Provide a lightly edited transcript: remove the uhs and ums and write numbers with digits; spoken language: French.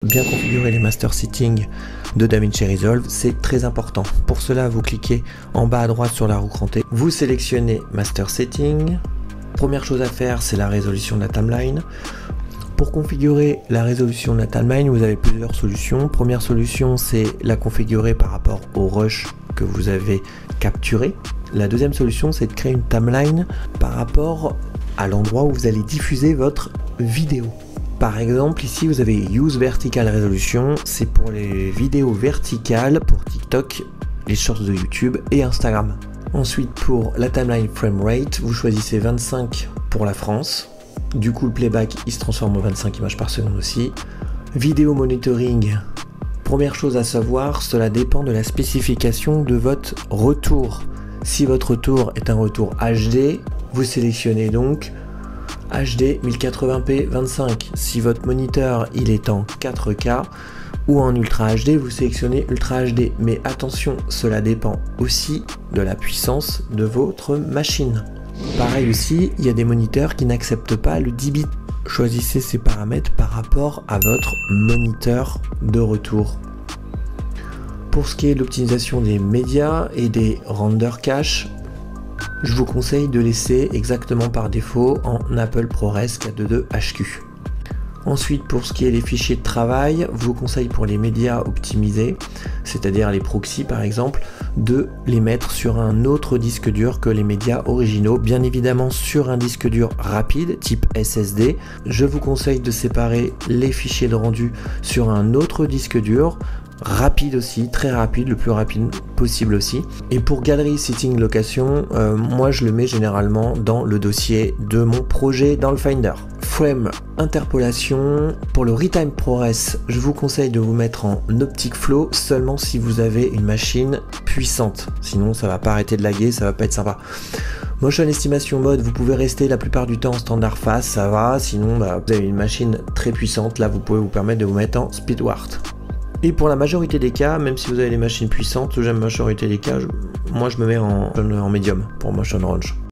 bien configurer les master settings de DaVinci Resolve, c'est très important. Pour cela, vous cliquez en bas à droite sur la roue crantée, vous sélectionnez Master Setting. Première chose à faire, c'est la résolution de la timeline. Pour configurer la résolution de la timeline, vous avez plusieurs solutions. Première solution, c'est la configurer par rapport au rush que vous avez capturé. La deuxième solution, c'est de créer une timeline par rapport à l'endroit où vous allez diffuser votre vidéo. Par exemple, ici vous avez Use Vertical Resolution, c'est pour les vidéos verticales pour TikTok, les shorts de YouTube et Instagram. Ensuite, pour la timeline frame rate, vous choisissez 25 pour la France. Du coup, le playback il se transforme en 25 images par seconde aussi. Vidéo monitoring, première chose à savoir, cela dépend de la spécification de votre retour. Si votre retour est un retour HD, vous sélectionnez donc HD 1080p 25. Si votre moniteur il est en 4K ou en Ultra HD, vous sélectionnez Ultra HD. Mais attention, cela dépend aussi de la puissance de votre machine. Pareil aussi, il y a des moniteurs qui n'acceptent pas le 10 bits. Choisissez ces paramètres par rapport à votre moniteur de retour. Pour ce qui est de l'optimisation des médias et des render cache, je vous conseille de laisser exactement par défaut en Apple ProRes 422 HQ. Ensuite, pour ce qui est des fichiers de travail, je vous conseille pour les médias optimisés, c'est-à-dire les proxys par exemple, de les mettre sur un autre disque dur que les médias originaux, bien évidemment sur un disque dur rapide type SSD. Je vous conseille de séparer les fichiers de rendu sur un autre disque dur, rapide aussi, très rapide, le plus rapide possible aussi. Et pour Gallery Setting Location, moi je le mets généralement dans le dossier de mon projet dans le Finder. Frame Interpolation, pour le Retime ProRes, je vous conseille de vous mettre en Optic Flow seulement si vous avez une machine puissante, sinon ça va pas arrêter de laguer, ça va pas être sympa. Motion Estimation Mode, vous pouvez rester la plupart du temps en standard face, ça va, sinon vous avez une machine très puissante, là vous pouvez vous permettre de vous mettre en Speedwart. Et pour la majorité des cas, même si vous avez des machines puissantes, j'aime la majorité des cas, moi je me mets en médium pour Motion Range.